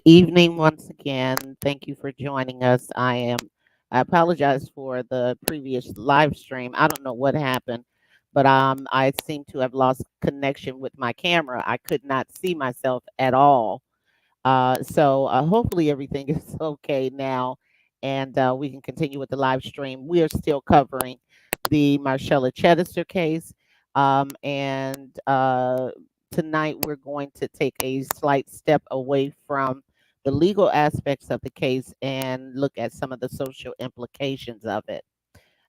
evening once again. Thank you for joining us. I apologize for the previous live stream. I don't know what happened, but I seem to have lost connection with my camera. I could not see myself at all. So hopefully everything is okay now, and we can continue with the live stream. We are still covering the Marshella Chidester case, and tonight we're going to take a slight step away from the legal aspects of the case and look at some of the social implications of it.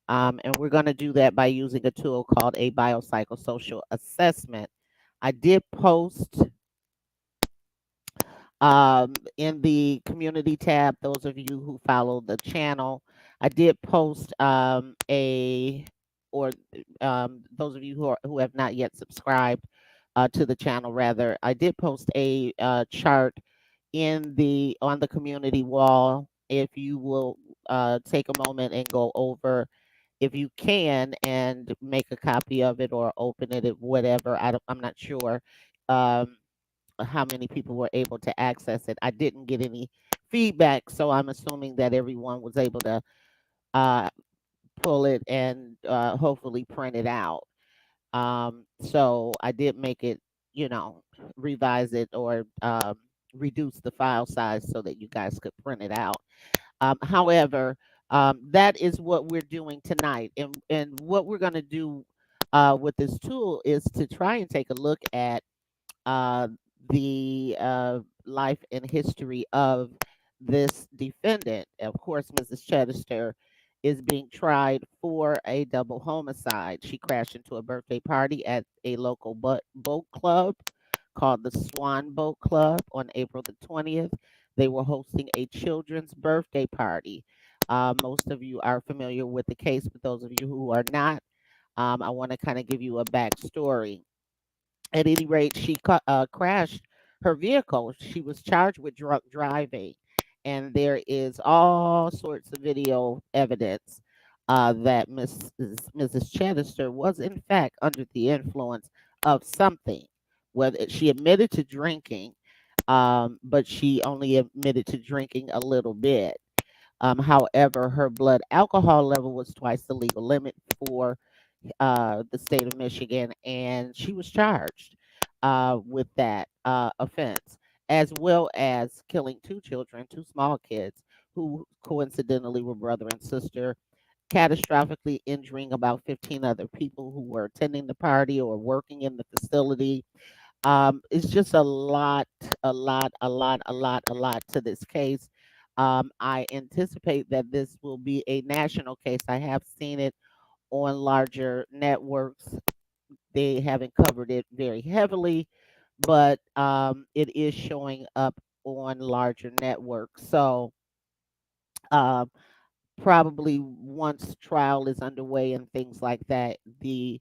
And we're going to do that by using a tool called a biopsychosocial assessment. I did post in the community tab, those of you who follow the channel, I did post or those of you who have not yet subscribed to the channel, rather, I did post a chart on the community wall. If you will take a moment and go over, if you can, and make a copy of it or open it, whatever. I'm not sure. Um, how many people were able to access it. I didn't get any feedback, so I'm assuming that everyone was able to uh, pull it and hopefully print it out. So I did make it, you know, revise it or reduce the file size so that you guys could print it out. However, that is what we're doing tonight, and what we're going to do with this tool is to try and take a look at uh, the life and history of this defendant. Of course, Mrs. Chidester is being tried for a double homicide. She crashed into a birthday party at a local boat club called the Swan Boat Club on April the 20th. They were hosting a children's birthday party. Most of you are familiar with the case, but those of you who are not, I want to kind of give you a backstory. At any rate, she crashed her vehicle. She was charged with drunk driving, and there is all sorts of video evidence that Mrs. Chester was, in fact, under the influence of something. Whether she admitted to drinking, but she only admitted to drinking a little bit. However, her blood alcohol level was twice the legal limit for the state of Michigan, and she was charged with that offense, as well as killing two children, two small kids, who coincidentally were brother and sister, catastrophically injuring about 15 other people who were attending the party or working in the facility. It's just a lot to this case. I anticipate that this will be a national case. I have seen it on larger networks. They haven't covered it very heavily, but it is showing up on larger networks. So um, probably once trial is underway and things like that, the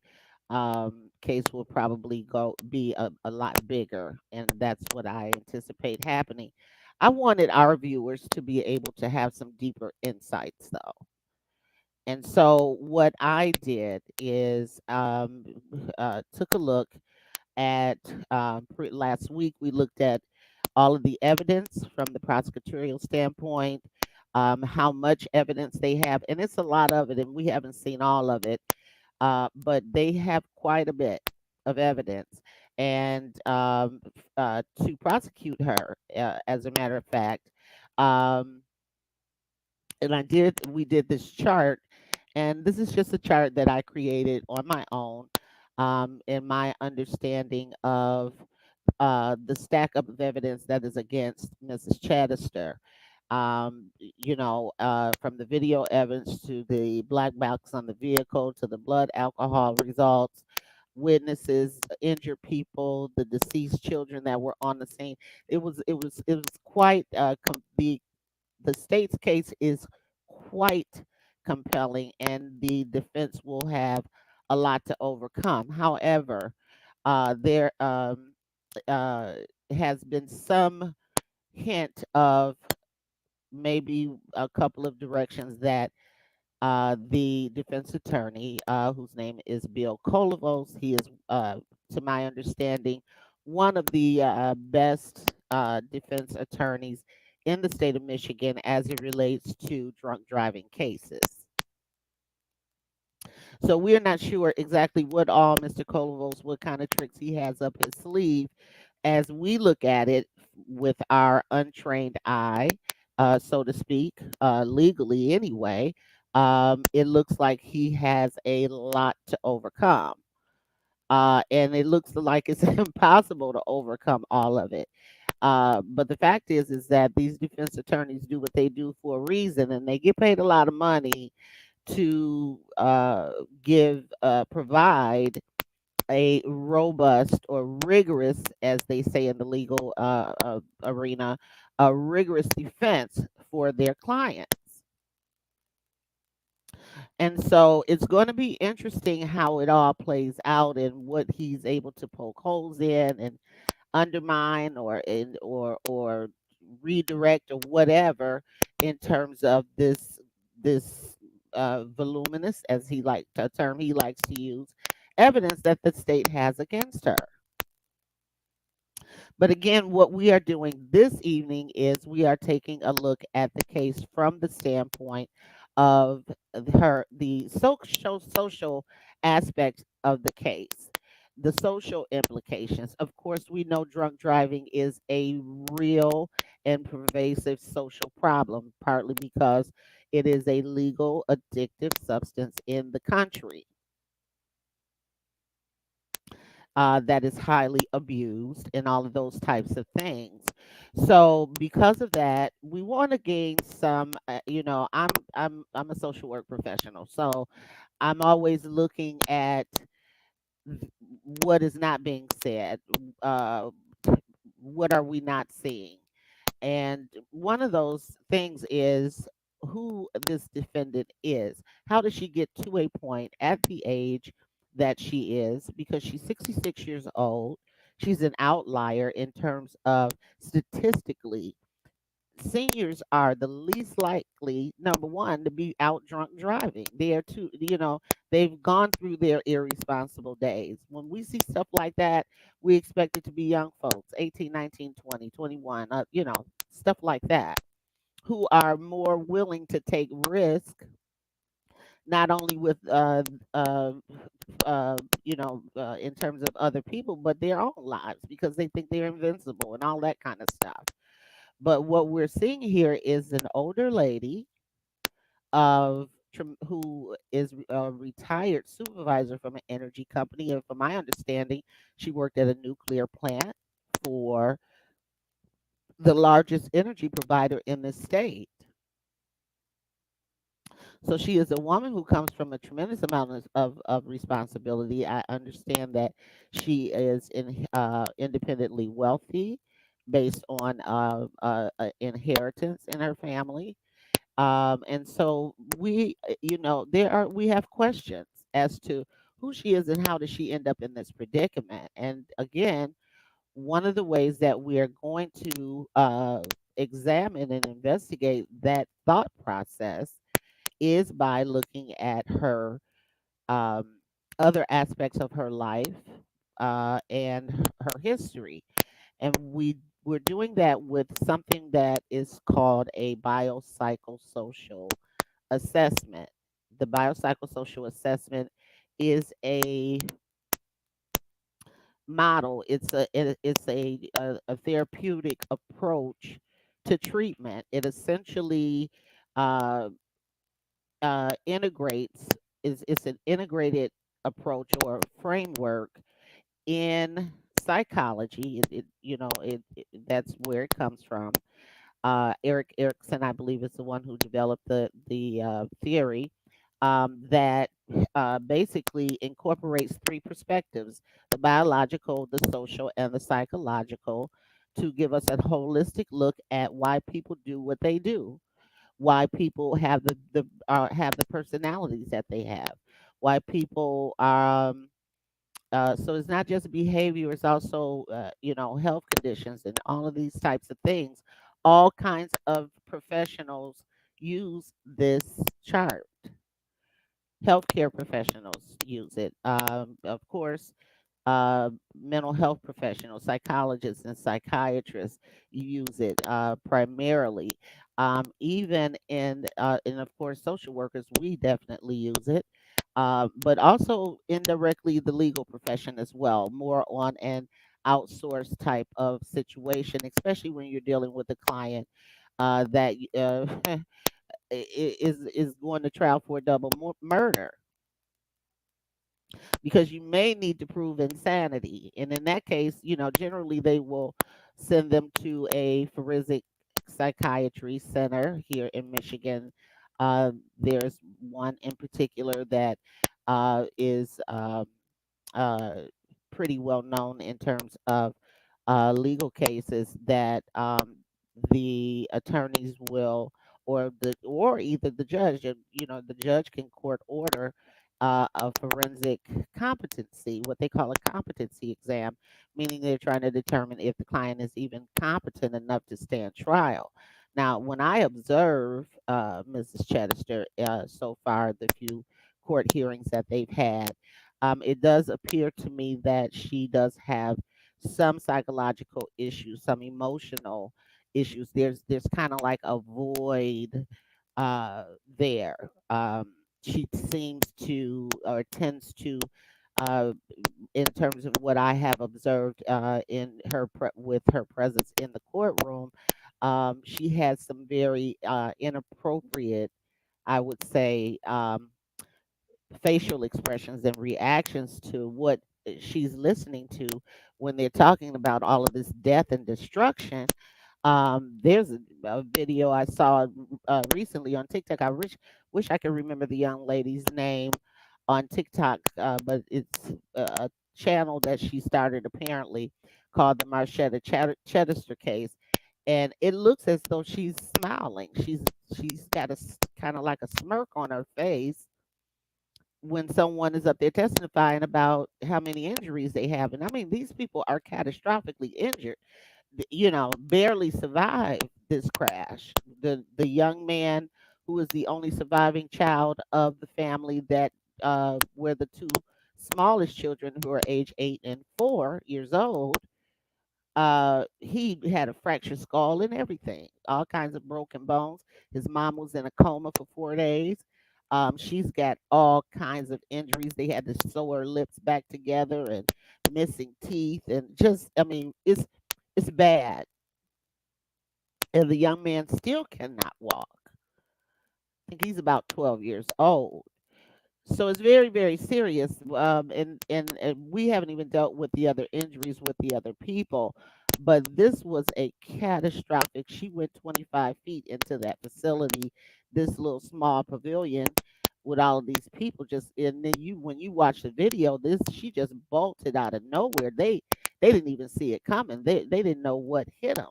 case will probably go be a lot bigger, and that's what I anticipate happening. I wanted our viewers to be able to have some deeper insights, though. And so what I did is took a look at last week. We looked at all of the evidence from the prosecutorial standpoint, how much evidence they have, and it's a lot of it, and we haven't seen all of it, but they have quite a bit of evidence. And to prosecute her, as a matter of fact. Um, we did this chart, and this is just a chart that I created on my own, in my understanding of the stack up of evidence that is against Mrs. Chadester. From the video evidence to the black box on the vehicle to the blood alcohol results, witnesses, injured people, the deceased children that were on the scene. It was quite the state's case is quite compelling, and the defense will have a lot to overcome. However, there uh, has been some hint of maybe a couple of directions that the defense attorney, whose name is Bill Kolovos, he is, to my understanding, one of the best defense attorneys in the state of Michigan as it relates to drunk driving cases. So we're not sure exactly what all Mr. Kolovos, what kind of tricks he has up his sleeve as we look at it with our untrained eye, so to speak, legally anyway. It looks like he has a lot to overcome. And it looks like it's impossible to overcome all of it. But the fact is that these defense attorneys do what they do for a reason, and they get paid a lot of money to provide a robust or rigorous, as they say in the legal arena, a rigorous defense for their clients. And so it's going to be interesting how it all plays out and what he's able to poke holes in and undermine or redirect or whatever in terms of this voluminous, as he like a term he likes to use, evidence that the state has against her. But again, what we are doing this evening is we are taking a look at the case from the standpoint of the social aspect of the case, the social implications. Of course, we know drunk driving is a real and pervasive social problem, partly because it is a legal addictive substance in the country that is highly abused and all of those types of things. So because of that, we want to gain some. I'm a social work professional, so I'm always looking at th- what is not being said. Uh, what are we not seeing? And one of those things is who this defendant is. How does she get to a point at the age that she is? Because she's 66 years old. She's an outlier in terms of statistically. Seniors are the least likely, number one, to be out drunk driving. They are too, they've gone through their irresponsible days. When we see stuff like that, we expect it to be young folks, 18, 19, 20, 21, stuff like that, who are more willing to take risk, not only with, in terms of other people, but their own lives because they think they're invincible and all that kind of stuff. But what we're seeing here is an older lady who is a retired supervisor from an energy company. And from my understanding, she worked at a nuclear plant for the largest energy provider in the state. So she is a woman who comes from a tremendous amount of responsibility. I understand that she is independently wealthy based on inheritance in her family. And so we have questions as to who she is and how did she end up in this predicament. And again, one of the ways that we are going to examine and investigate that thought process is by looking at her um, other aspects of her life and her history. And we're doing that with something that is called a biopsychosocial assessment. The biopsychosocial assessment is a model. It's a therapeutic approach to treatment. It essentially uh, integrates is it's an integrated approach or framework in psychology. That's where it comes from. Eric Erickson, I believe, is the one who developed the theory that basically incorporates three perspectives: the biological, the social, and the psychological, to give us a holistic look at why people do what they do, why people have the personalities that they have, why people so it's not just behavior, it's also health conditions and all of these types of things. All kinds of professionals use this chart. Healthcare professionals use it. Of course, mental health professionals, psychologists, and psychiatrists use it primarily. Even and of course, social workers, we definitely use it, but also indirectly the legal profession as well, more on an outsourced type of situation, especially when you're dealing with a client that is going to trial for double murder, because you may need to prove insanity. And in that case, generally they will send them to a forensic psychiatry center here in Michigan. There's one in particular that is uh, pretty well known in terms of legal cases that the attorneys will, or either the judge, and the judge can court order a forensic competency, what they call a competency exam, meaning they're trying to determine if the client is even competent enough to stand trial. Now, when I observe Mrs. Chidester so far, the few court hearings that they've had, it does appear to me that she does have some psychological issues, some emotional issues. There's kind of like a void there. She seems to, or tends to, uh, in terms of what I have observed in with her presence in the courtroom, she has some very inappropriate, I would say, facial expressions and reactions to what she's listening to when they're talking about all of this death and destruction. There's a video I saw recently on TikTok. I wish I could remember the young lady's name on TikTok, but it's a channel that she started apparently called the Marshella Chidester case, and it looks as though she's smiling. She's got a kind of like a smirk on her face when someone is up there testifying about how many injuries they have. And I mean, these people are catastrophically injured, barely survived this crash. The young man who is the only surviving child of the family that where the two smallest children, who are age 8 and 4 years old, he had a fractured skull and everything, all kinds of broken bones. His mom was in a coma for 4 days. She's got all kinds of injuries. They had to sew her lips back together and missing teeth, and just, I mean, it's bad. And the young man still cannot walk. I think he's about 12 years old. So it's very, very serious. And we haven't even dealt with the other injuries with the other people. But this was a catastrophic. She went 25 feet into that facility, this little small pavilion with all of these people. Just, and then when you watch the video, this she just bolted out of nowhere. They didn't even see it coming. They didn't know what hit them.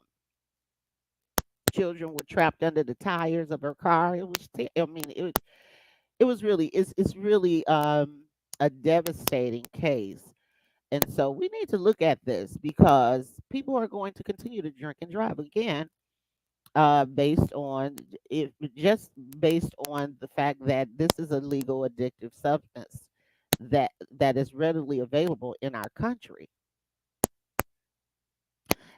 Children were trapped under the tires of her car. It was, I mean, it was really, it's really a devastating case. And so we need to look at this because people are going to continue to drink and drive again, based on it, just based on the fact that this is a legal addictive substance that is readily available in our country.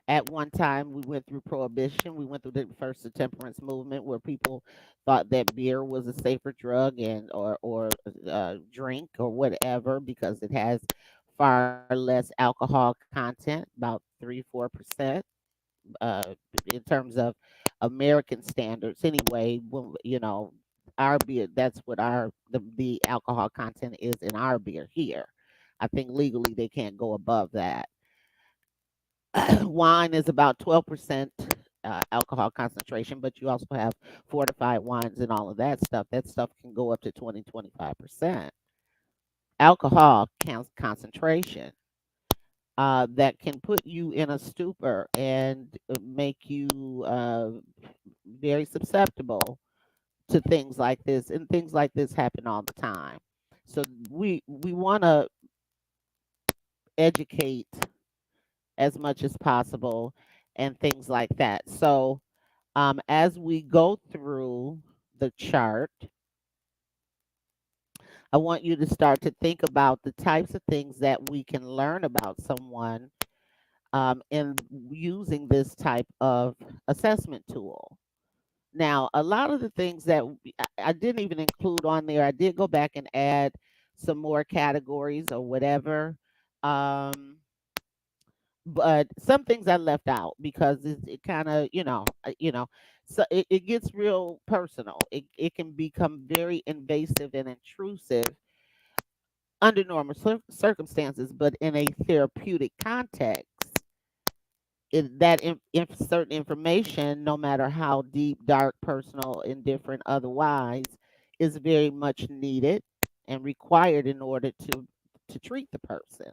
At one time, we went through prohibition. We went through the first temperance movement, where people thought that beer was a safer drug, and drink or whatever, because it has far less alcohol content, about 3-4%, uh, in terms of American standards. Anyway, when, our beer, that's what the alcohol content is in our beer here. I think legally they can't go above that. Wine is about 12% alcohol concentration, but you also have fortified wines and all of that stuff. That stuff can go up to 20-25% alcohol concentration, that can put you in a stupor and make you very susceptible to things like this. And things like this happen all the time. So we want to educate as much as possible and things like that. So, as we go through the chart, I want you to start to think about the types of things that we can learn about someone in using this type of assessment tool. Now, a lot of the things that I didn't even include on there, I did go back and add some more categories or whatever. Um, but some things I left out because it kind of, so it gets real personal. It can become very invasive and intrusive under normal circumstances, but in a therapeutic context, certain information, no matter how deep, dark, personal, indifferent, otherwise, is very much needed and required in order to treat the person,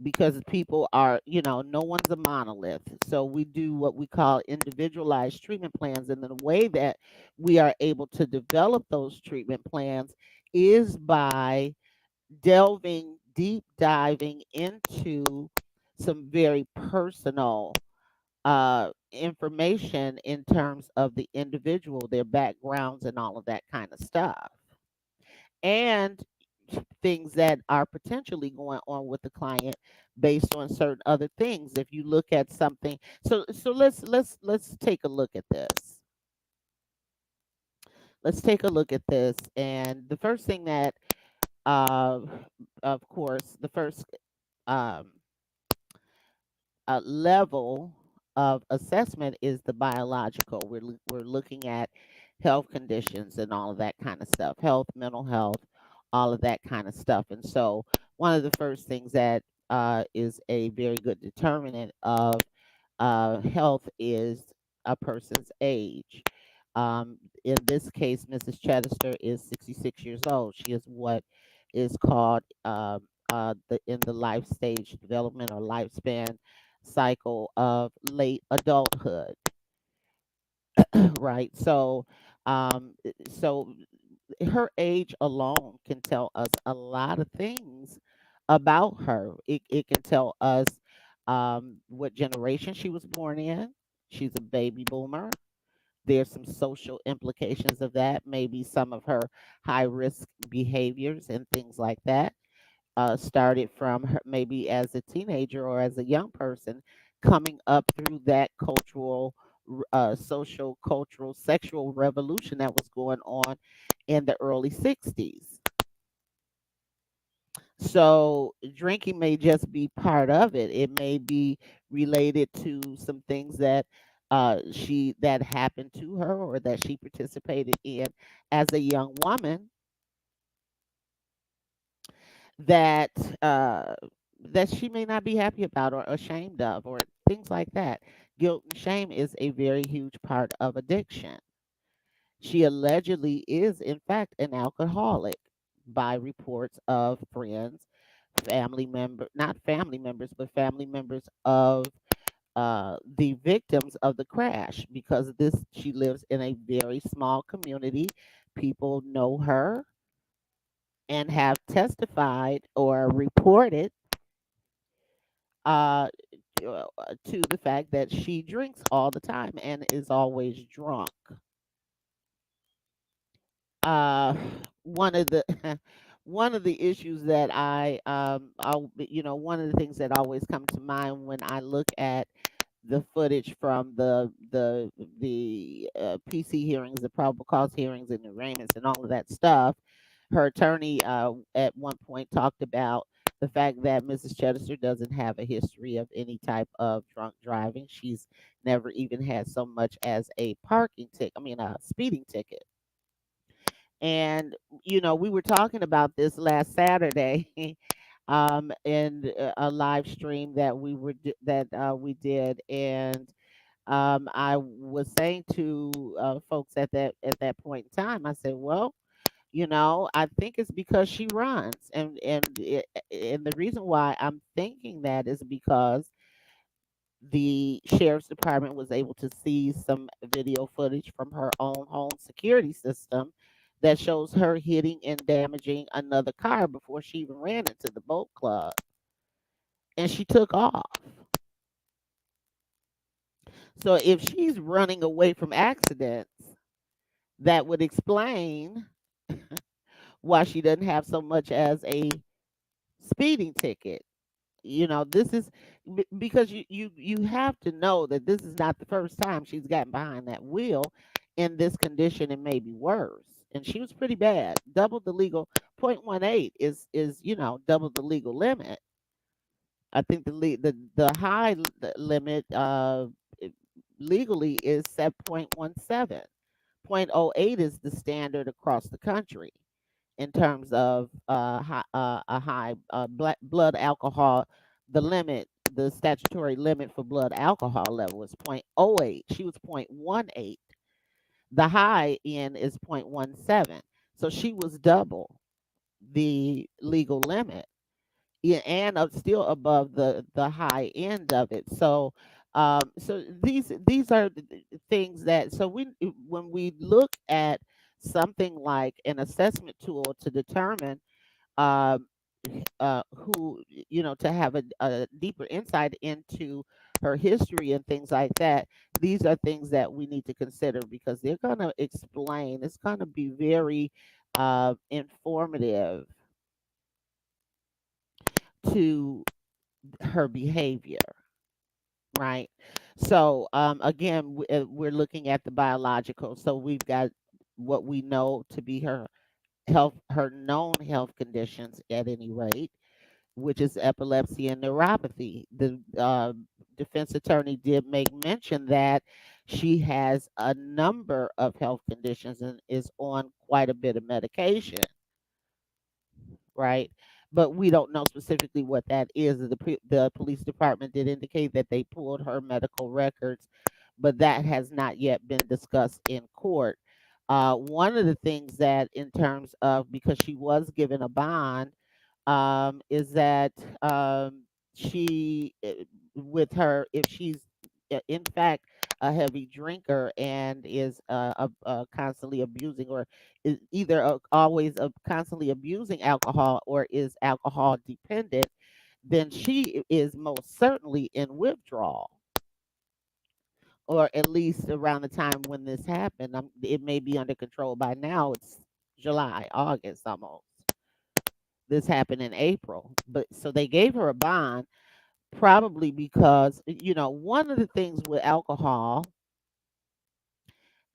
because people are, no one's a monolith. So we do what we call individualized treatment plans, and the way that we are able to develop those treatment plans is by deep diving into some very personal information in terms of the individual, their backgrounds, and all of that kind of stuff, and things that are potentially going on with the client based on certain other things. If you look at something, so let's take a look at this. Let's take a look at this, and the first thing that, uh, of course, the first um, level of assessment is the biological. We're looking at health conditions and all of that kind of stuff, health, mental health, all of that kind of stuff. And so, one of the first things that is a very good determinant of health is a person's age. In this case, Mrs. Chidester is 66 years old. She is what is called in the life stage development or lifespan cycle of late adulthood, right? So her age alone can tell us a lot of things about her. It can tell us what generation she was born in. She's a baby boomer. There's some social implications of that, maybe some of her high risk behaviors and things like that started from her maybe as a teenager or as a young person coming up through that social, cultural, sexual revolution that was going on in the early 60s. So drinking may just be part of it. It may be related to some things that that happened to her or that she participated in as a young woman that uh, that she may not be happy about or ashamed of or things like that. Guilt and shame is a very huge part of addiction. She allegedly is, in fact, an alcoholic by reports of friends, not family members, but family members of the victims of the crash, because she lives in a very small community. People know her and have testified or reported uh, to the fact that she drinks all the time and is always drunk. Uh, one of the one of the issues that one of the things that always come to mind when I look at the footage from the PC hearings, the probable cause hearings, and the arraignments, and all of that stuff. Her attorney at one point talked about the fact that Mrs. Chedester doesn't have a history of any type of drunk driving. She's never even had so much as a parking ticket. I mean, a speeding ticket. And we were talking about this last Saturday, in a live stream that we did, and I was saying to folks at that point in time, I said, well, I think it's because she runs, and the reason why I'm thinking that is because the sheriff's department was able to seize some video footage from her own home security system that shows her hitting and damaging another car before she even ran into the boat club, and she took off. So if she's running away from accidents, that would explain why she doesn't have so much as a speeding ticket. This is because you have to know that this is not the first time she's gotten behind that wheel in this condition, and maybe worse. And she was pretty bad. Double the legal 0.18 is double the legal limit. I think the high limit legally is set 0.17. 0.08 is the standard across the country in terms of a high blood alcohol. The limit, the statutory limit for blood alcohol level is 0.08. She was 0.18. The high end is 0.17. So she was double the legal limit. Yeah, and still above the high end of it. So these are the things that, so when we look at something like an assessment tool to determine um, who, to have a deeper insight into her history and things like that. These are things that we need to consider, because they're going to explain. It's going to be very informative to her behavior, right? So again, we're looking at the biological. So we've got what we know to be her known health conditions at any rate, which is epilepsy and neuropathy. The defense attorney did make mention that she has a number of health conditions and is on quite a bit of medication, right? But we don't know specifically what that is. The police department did indicate that they pulled her medical records, but that has not yet been discussed in court. One of the things that, in terms of, because she was given a bond, is that she, with her, if she's in fact a heavy drinker and is constantly abusing, or is either always constantly abusing alcohol, or is alcohol dependent, then she is most certainly in withdrawal, or at least around the time when this happened. It may be under control by now. It's July, August almost. This happened in April. But so they gave her a bond, probably because, one of the things with alcohol,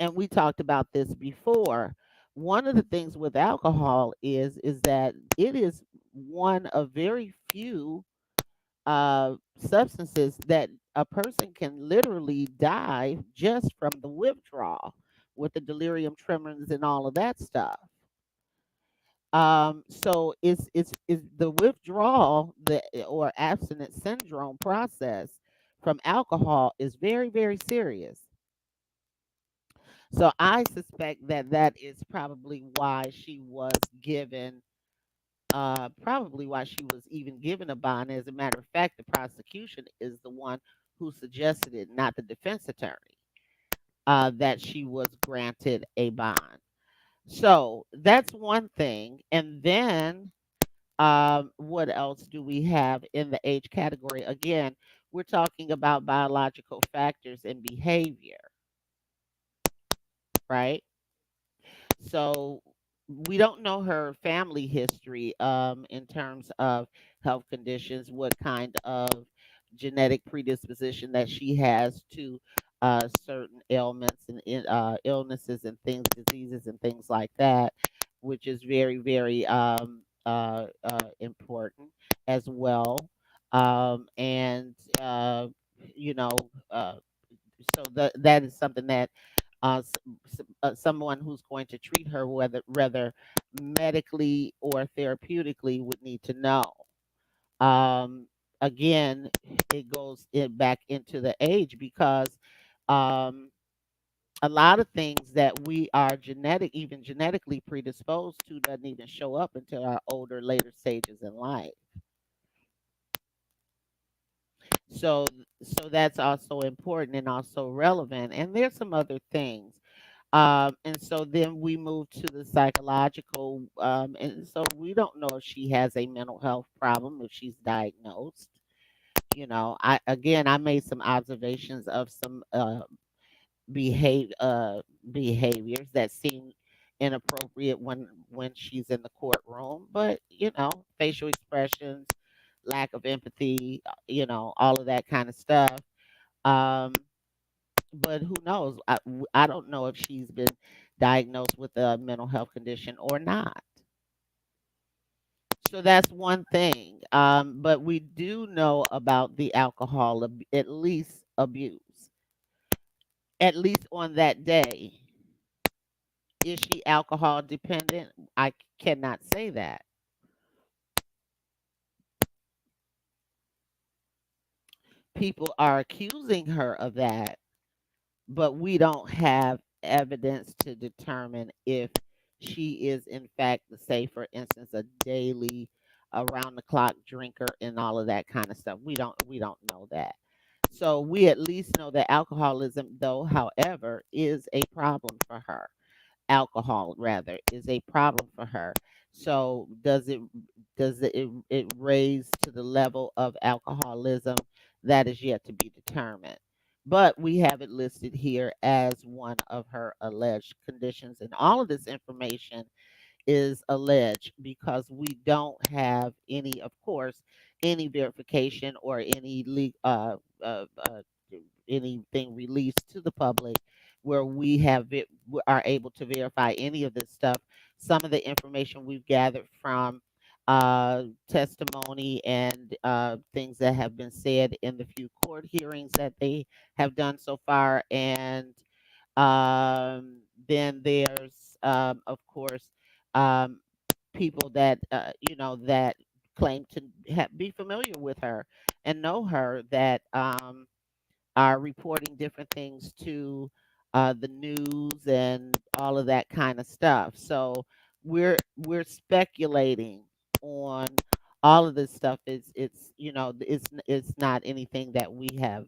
and we talked about this before, one of the things with alcohol is that it is one of very few substances that a person can literally die just from the withdrawal, with the delirium tremens and all of that stuff. So it's the withdrawal, or abstinence syndrome process from alcohol is very, very serious. So I suspect that that is probably why she was given, probably why she was even given a bond. As a matter of fact, the prosecution is the one who suggested it, not the defense attorney, that she was granted a bond. So that's one thing. And then what else do we have in the age category? Again, we're talking about biological factors and behavior, right? So we don't know her family history, in terms of health conditions, what kind of genetic predisposition that she has to certain ailments and illnesses and things, diseases and things like that, which is very, very important as well. And you know, uh, so that is something that someone who's going to treat her, whether medically or therapeutically, would need to know. Um, Again, it goes back into the age, because um, a lot of things that we are even genetically predisposed to, doesn't even show up until our older, later stages in life. So, so that's also important and also relevant. And there's some other things. And so then we move to the psychological, and so we don't know if she has a mental health problem, if she's diagnosed. I made some observations of some behave behaviors that seem inappropriate when she's in the courtroom, but facial expressions, lack of empathy, all of that kind of stuff. Um, but who knows? I don't know if she's been diagnosed with a mental health condition or not. So that's one thing. But we do know about the alcohol, at least abuse, at least on that day. Is she alcohol dependent? I cannot say that. People are accusing her of that, but we don't have evidence to determine if she is in fact, say for instance, a daily around the clock drinker and all of that kind of stuff. We don't know that. So we at least know that alcoholism, though, however, is a problem for her. Alcohol rather is a problem for her. So does it raise to the level of alcoholism? That is yet to be determined. But we have it listed here as one of her alleged conditions, and all of this information is alleged because we don't have any, of course, any verification or anything released to the public where we are able to verify any of this stuff. Some of the information we've gathered from testimony and things that have been said in the few court hearings that they have done so far, and then there's, of course, um, people that that claim to be familiar with her and know her that are reporting different things to the news and all of that kind of stuff. So we're speculating on all of this stuff. It's not anything that we have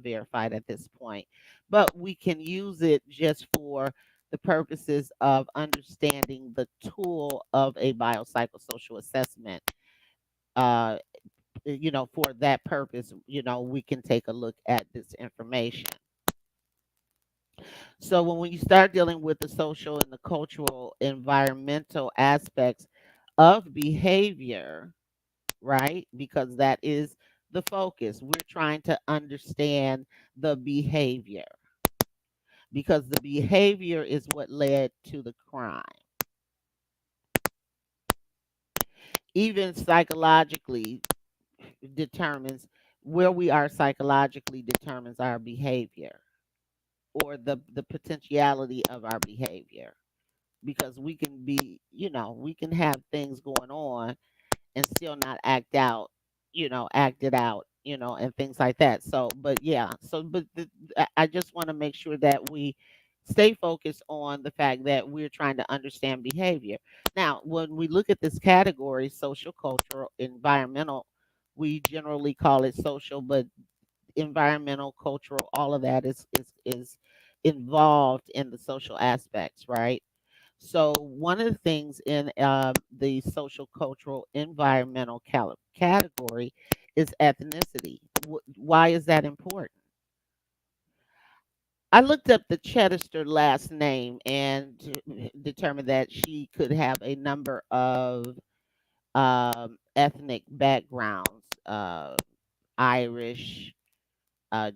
verified at this point, but we can use it just for the purposes of understanding the tool of a biopsychosocial assessment. Uh, for that purpose, we can take a look at this information. So when you start dealing with the social and the cultural environmental aspects of behavior, right? Because that is the focus. We're trying to understand the behavior because the behavior is what led to the crime. Even psychologically determines where we are psychologically determines our behavior or the potentiality of our behavior, because we can be, we can have things going on and still not act it out, and things like that. So but yeah, so but I just want to make sure that we stay focused on the fact that we're trying to understand behavior. Now when we look at this category, social, cultural, environmental, we generally call it social, but environmental, cultural, all of that is involved in the social aspects, right? So one of the things in the social, cultural, environmental category is ethnicity. Why is that important? I looked up the Chidester last name and determined that she could have a number of ethnic backgrounds: Irish,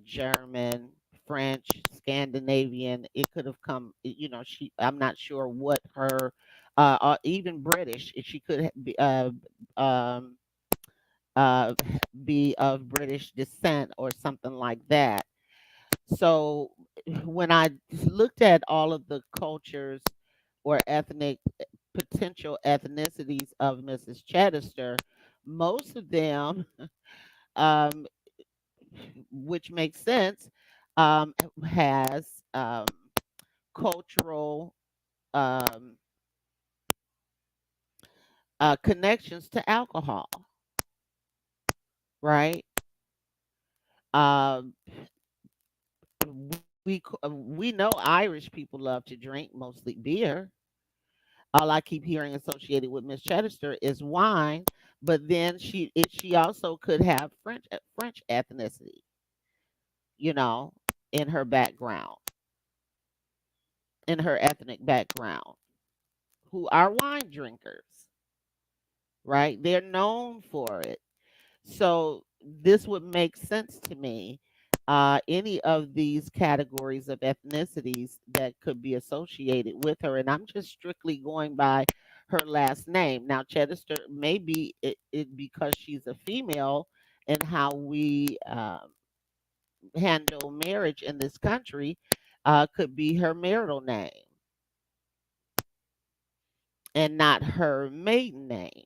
German, French, Scandinavian. It could have come, she. I'm not sure what her, even British. She could um, uh, be of British descent or something like that. So when I looked at all of the cultures or ethnic potential ethnicities of Mrs. Chidester, most of them, um, which makes sense, has cultural um, connections to alcohol, right? Um, we know Irish people love to drink mostly beer. All I keep hearing associated with Miss Chidester is wine, but then she also could have French ethnicity, you know, in her background, in her ethnic background. who are wine drinkers, right? They're known for it. So this would make sense to me. Any of these categories of ethnicities that could be associated with her, and I'm just strictly going by her last name. Now, Chedester, maybe it because she's a female, and how we handle marriage in this country could be her marital name and not her maiden name,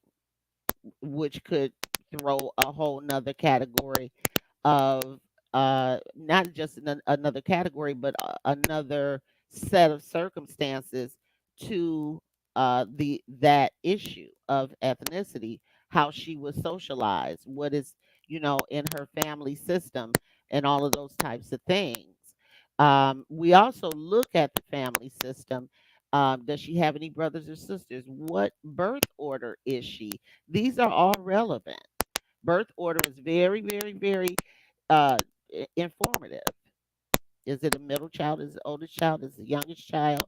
which could throw a whole nother category of not just another category, but another set of circumstances to the that issue of ethnicity, how she was socialized, what is in her family system, and all of those types of things. We also look at the family system. Does she have any brothers or sisters? What birth order is she? These are all relevant. Birth order is very, very, very uh, informative. Is it a middle child? Is it the oldest child? Is it the youngest child?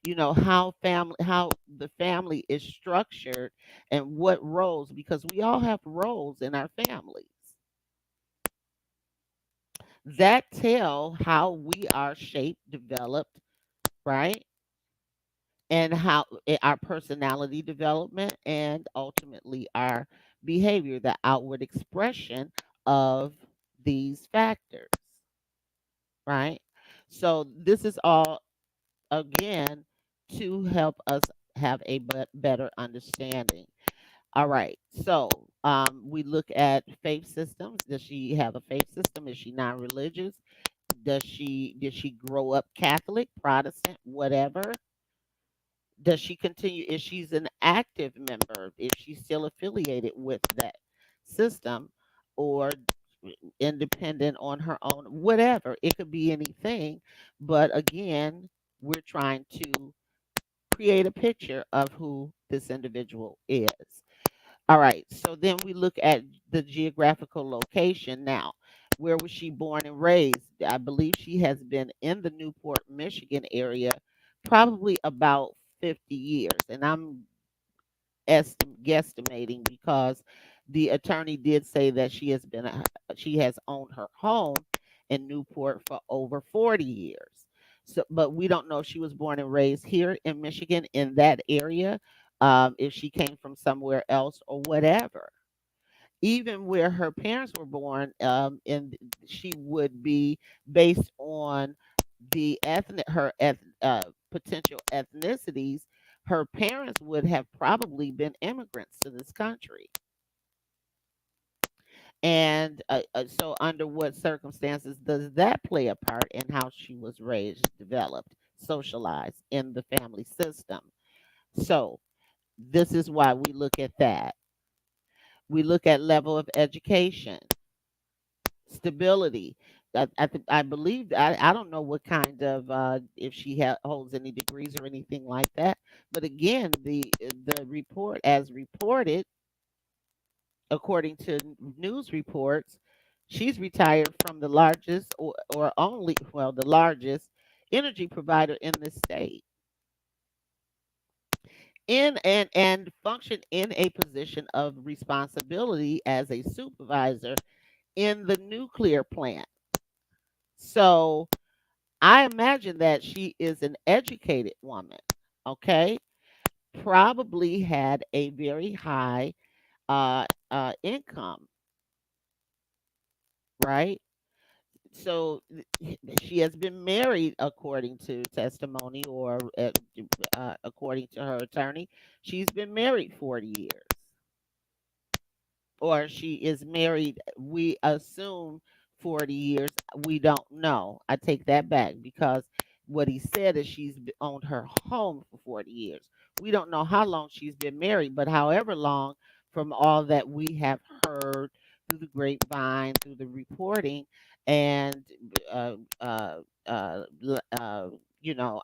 How the family is structured, and what roles, because we all have roles in our families that tell how we are shaped, developed, right? And how our personality development, and ultimately our behavior, the outward expression of these factors, right? So this is all again to help us have a better understanding. All right. So we look at faith systems. Does she have a faith system? Is she non-religious? Did she grow up Catholic, Protestant, whatever? Does she continue? If she's an active member, is she still affiliated with that system, or independent on her own? Whatever. It could be anything. But again, we're trying to create a picture of who this individual is. All right. So then we look at the geographical location now. Where was she born and raised? I believe she has been in the Newport, Michigan area probably about 50 years. And I'm guesstimating because the attorney did say that she has owned her home in Newport for over 40 years. So, but we don't know if she was born and raised here in Michigan in that area, if she came from somewhere else or whatever. Even where her parents were born, and she would be based on potential ethnicities. Her parents would have probably been immigrants to this country. And so, under what circumstances does that play a part in how she was raised, developed, socialized in the family system? So, this is why we look at that. We look at level of education, stability. I believe I don't know what kind of if she holds any degrees or anything like that. But again, the report, as reported according to news reports, she's retired from the largest, or only, well, the largest energy provider in the state, and function in a position of responsibility as a supervisor in the nuclear plant. So I imagine that she is an educated woman, okay? Probably had a very high income, right? So she has been married, according to testimony, or according to her attorney. She's been married 40 years, or she is married, we assume 40 years. We don't know. I take that back, because what he said is owned her home for 40 years. We don't know how long she's been married, but however long, from all that we have heard through the grapevine, through the reporting, and uh, uh,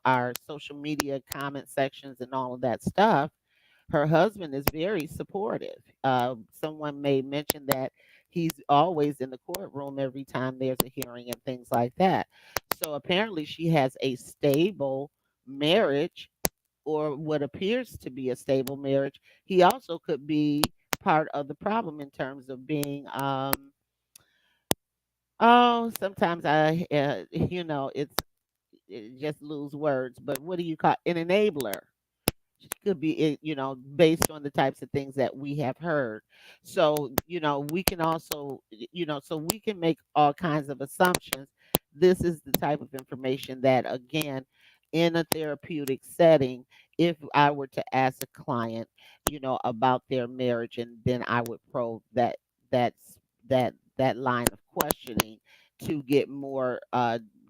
our social media comment sections and all of that stuff, her husband is very supportive. Someone may mention that he's always in the courtroom every time there's a hearing and things like that. So apparently, she has a stable marriage, or what appears to be a stable marriage, he also could be part of the problem in terms of being oh, sometimes it just lose words, but what do you call an enabler? Could be based on the types of things that we have heard. So we can also so we can make all kinds of assumptions. This is the type of information that, again, in a therapeutic setting, if I were to ask a client about their marriage, and then I would probe that's that line of questioning to get more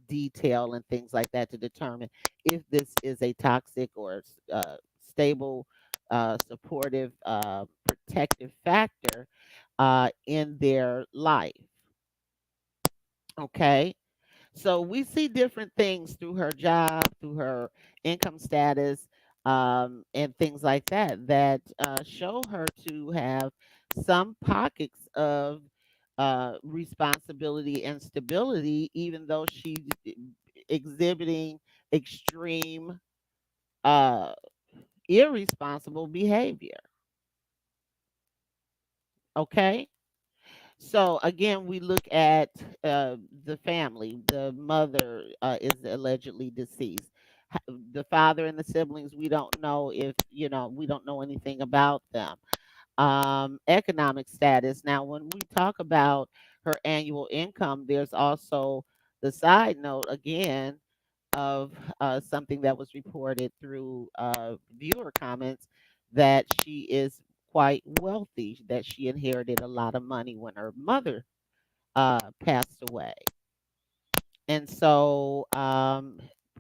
detail and things like that, to determine if this is a toxic or stable, supportive, protective factor in their life. Okay. So we see different things through her job, through her income status, and things like that that show her to have some pockets of responsibility and stability, even though she's exhibiting extreme uh, irresponsible behavior. Okay. So again, we look at the family. The mother is allegedly deceased. The father and the siblings, we don't know if, we don't know anything about them. Economic status. Now, when we talk about her annual income, there's also the side note again of something that was reported through viewer comments, that she is quite wealthy, that she inherited a lot of money when her mother passed away. And so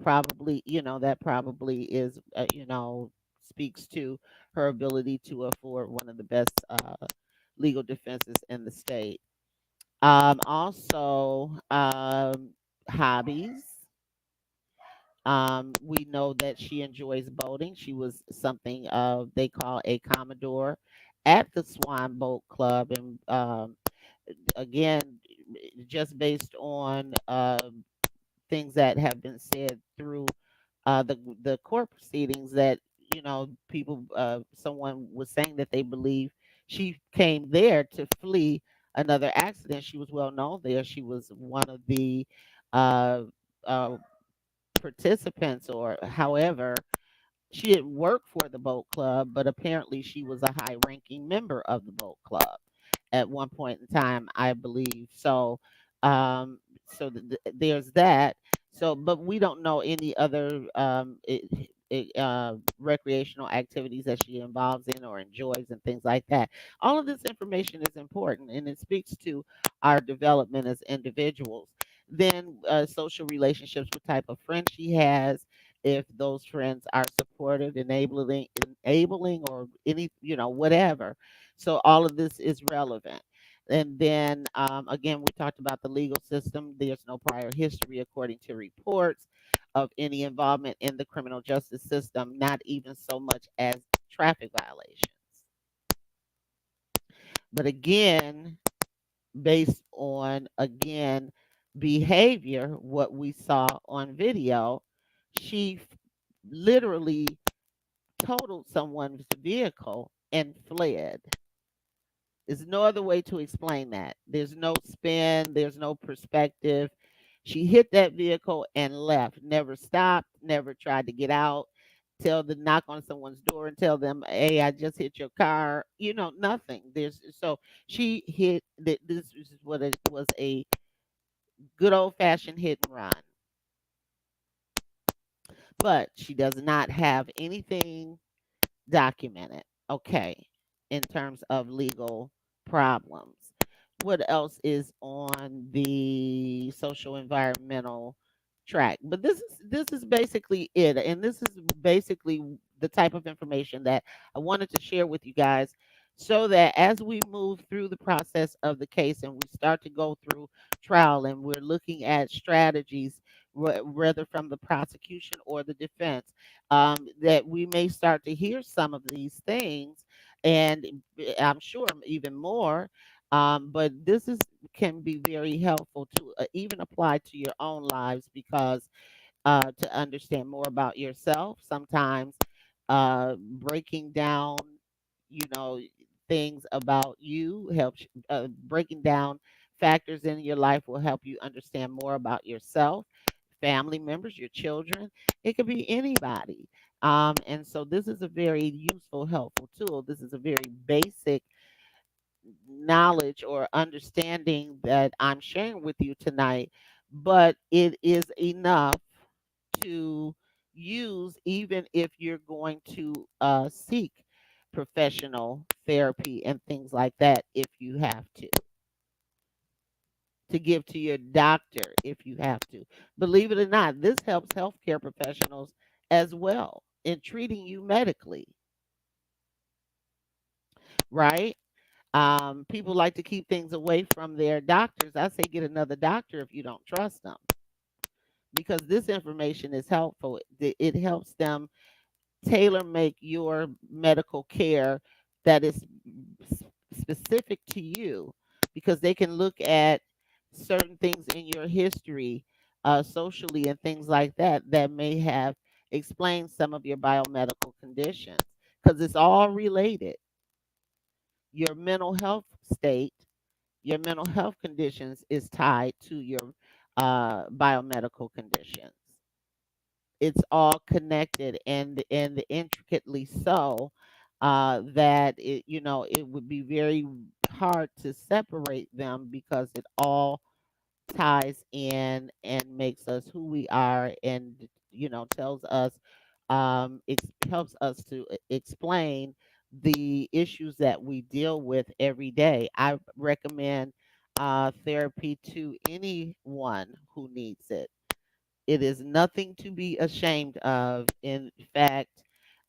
probably, that probably is, speaks to her ability to afford one of the best legal defenses in the state. Also, hobbies. We know that she enjoys boating. She was something they call a Commodore at the Swan Boat Club. And again, just based on things that have been said through the court proceedings, that people, someone was saying that they believe she came there to flee another accident. She was well known there. She was one of the uh, uh, participants, or however, she didn't work for the boat club, but apparently she was a high ranking member of the boat club at one point in time, I believe. So, um, there's that. So, but we don't know any other recreational activities that she involves in or enjoys and things like that. All of this information is important, and it speaks to our development as individuals. Then, social relationships, what type of friends she has, if those friends are supportive, enabling, or any, whatever. So all of this is relevant. And then again, we talked about the legal system. There's no prior history, according to reports, of any involvement in the criminal justice system, not even so much as traffic violations. But again, based on, again, behavior, what we saw on video, she literally totaled someone's vehicle and fled. There's no other way to explain that. There's no spin, there's no perspective. She hit that vehicle and left, never stopped, never tried to get out, tell the knock on someone's door and tell them, "Hey, I just hit your car." Nothing. There's so she hit this is what it was, a good old fashioned hit and run. But she does not have anything documented, okay, in terms of legal problems. What else is on the social environmental track? But this is basically it, and this is basically the type of information that I wanted to share with you guys, so that as we move through the process of the case and we start to go through trial, and we're looking at strategies, whether from the prosecution or the defense, that we may start to hear some of these things, and I'm sure even more. But this is can be very helpful to even apply to your own lives, because to understand more about yourself. Sometimes breaking down, you know, things about you helps. Breaking down factors in your life will help you understand more about yourself, family members, your children. It could be anybody. And so this is a very useful, helpful tool. This is a very basic knowledge or understanding that I'm sharing with you tonight, but it is enough to use even if you're going to seek professional therapy and things like that if you have to give to your doctor if you have to. Believe it or not, this helps healthcare professionals as well in treating you medically, right? People like to keep things away from their doctors. I say get another doctor if you don't trust them because this information is helpful. It helps them tailor make your medical care that is s- specific to you because they can look at certain things in your history, socially, and things like that that may have explained some of your biomedical conditions because it's all related. Your mental health state, your mental health conditions is tied to your biomedical conditions. It's all connected and intricately so that it would be very hard to separate them because it all ties in and makes us who we are and tells us helps us to explain the issues that we deal with every day. I recommend therapy to anyone who needs it. It is nothing to be ashamed of. In fact,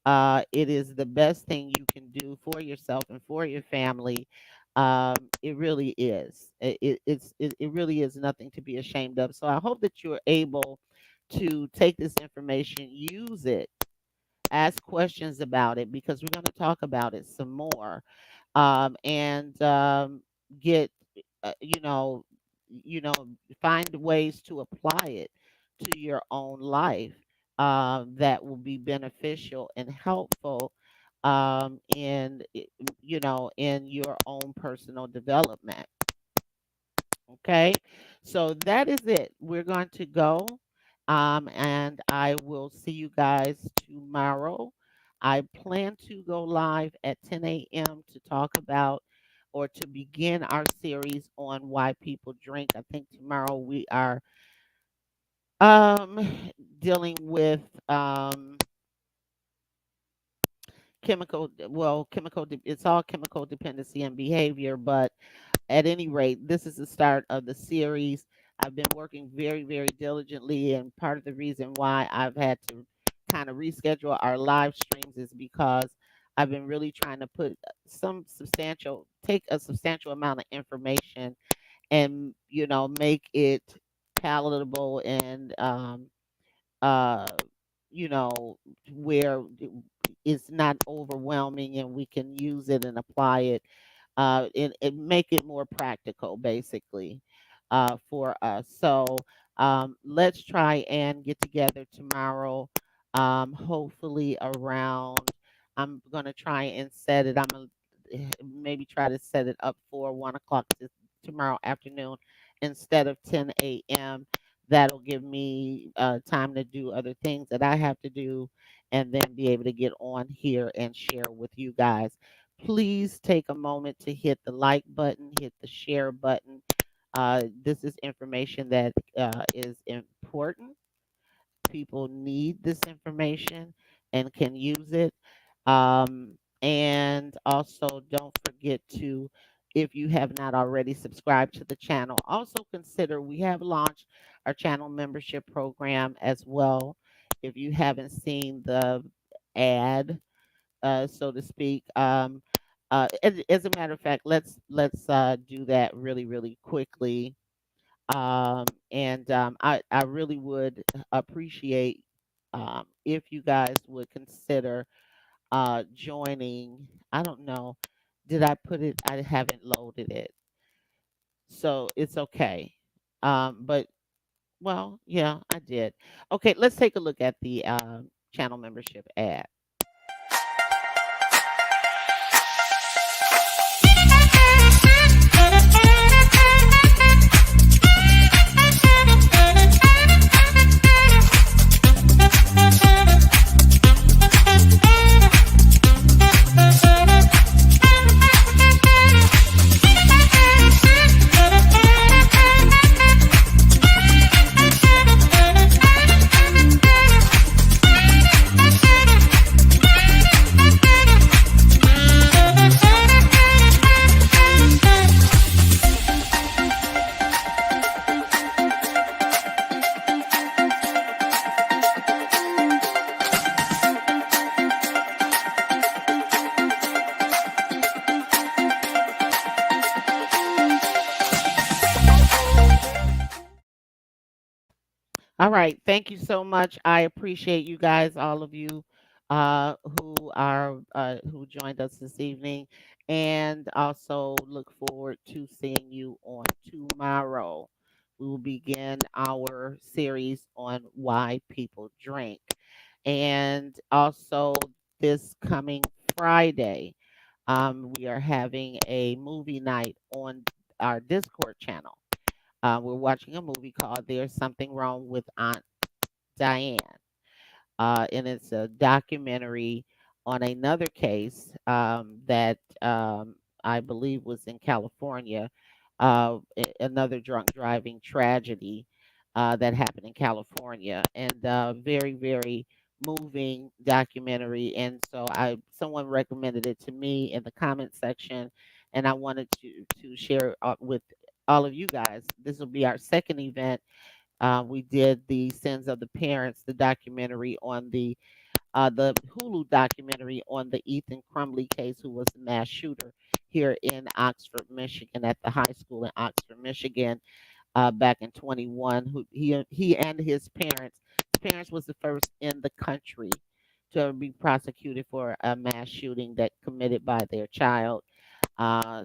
it is the best thing you can do for yourself and for your family. It really is. It really is nothing to be ashamed of. So I hope that you're able to take this information, use it, ask questions about it because we're going to talk about it some more, and get uh, you know you know find ways to apply it to your own life, that will be beneficial and helpful, in your own personal development. Okay, so that is it. We're going to go, and I will see you guys tomorrow. I plan to go live at 10 a.m. to talk about or to begin our series on why people drink. I think tomorrow we are um, dealing with it's all chemical dependency and behavior, but at any rate, this is the start of the series. I've been working very, very diligently, and part of the reason why I've had to kind of reschedule our live streams is because I've been really trying to take a substantial amount of information and, make it palatable and, uh, you know, where it's not overwhelming and we can use it and apply it, and make it more practical, basically, for us. So let's try and get together tomorrow. Hopefully around. I'm gonna try and set it. I'm gonna maybe try to set it up for 1 o'clock tomorrow afternoon instead of 10 a.m. That'll give me time to do other things that I have to do and then be able to get on here and share with you guys. Please take a moment to hit the like button, hit the share button. This is information that is important. People need this information and can use it. And also, don't forget to, if you have not already subscribed to the channel, also consider we have launched our channel membership program as well. If you haven't seen the ad, so to speak. As a matter of fact, let's do that really really quickly. And I really would appreciate if you guys would consider joining. I don't know. Did I put it? I haven't loaded it, so it's okay. But yeah, I did. Okay, let's take a look at the channel membership ad. All right. Thank you so much. I appreciate you guys, all of you who joined us this evening, and also look forward to seeing you on tomorrow. We will begin our series on why people drink, and also this coming Friday, we are having a movie night on our Discord channel. We're watching a movie called "There's Something Wrong with Aunt Diane," and it's a documentary on another case that I believe was in California, another drunk driving tragedy that happened in California, and very, very moving documentary. And so someone recommended it to me in the comment section, and I wanted to share with all of you guys. This will be our second event. We did the Sins of the Parents, the documentary on the Hulu documentary on the Ethan Crumley case, who was the mass shooter here in Oxford, Michigan, at the high school in Oxford, Michigan, back in 21. Who he and his parents. His parents was the first in the country to be prosecuted for a mass shooting that committed by their child.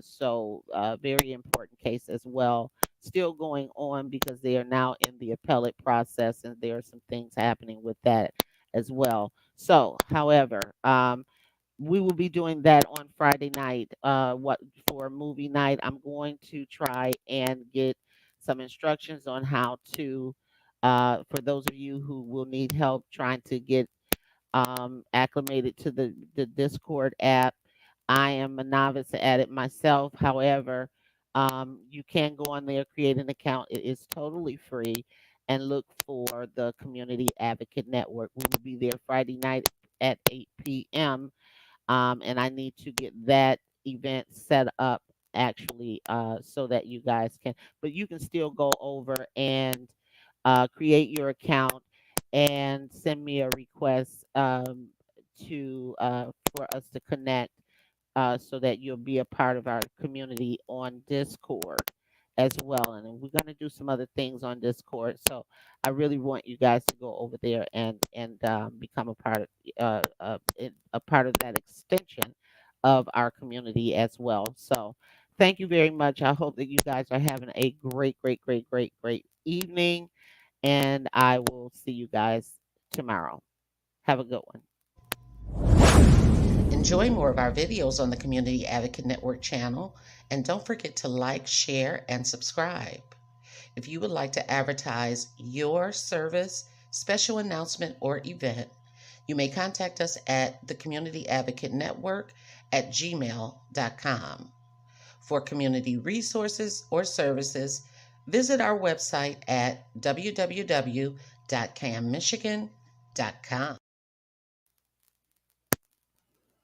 So very important case as well. Still going on because they are now in the appellate process, and there are some things happening with that as well. So, however, we will be doing that on Friday night. What for movie night? I'm going to try and get some instructions on how to. For those of you who will need help trying to get acclimated to the Discord app. I am a novice at it myself. However, you can go on there, create an account. It is totally free, and look for the Community Advocate Network. We will be there Friday night at 8 p.m. And I need to get that event set up actually, so that you guys can, but you can still go over and create your account and send me a request to for us to connect, so that you'll be a part of our community on Discord as well. And then we're going to do some other things on Discord. So I really want you guys to go over there and become a part of that extension of our community as well. So thank you very much. I hope that you guys are having a great, great, great, great, great evening, and I will see you guys tomorrow. Have a good one. Enjoy more of our videos on the Community Advocate Network channel, and don't forget to like, share, and subscribe. If you would like to advertise your service, special announcement, or event, you may contact us at the Community Advocate Network at gmail.com. For community resources or services, visit our website at www.canmichigan.com.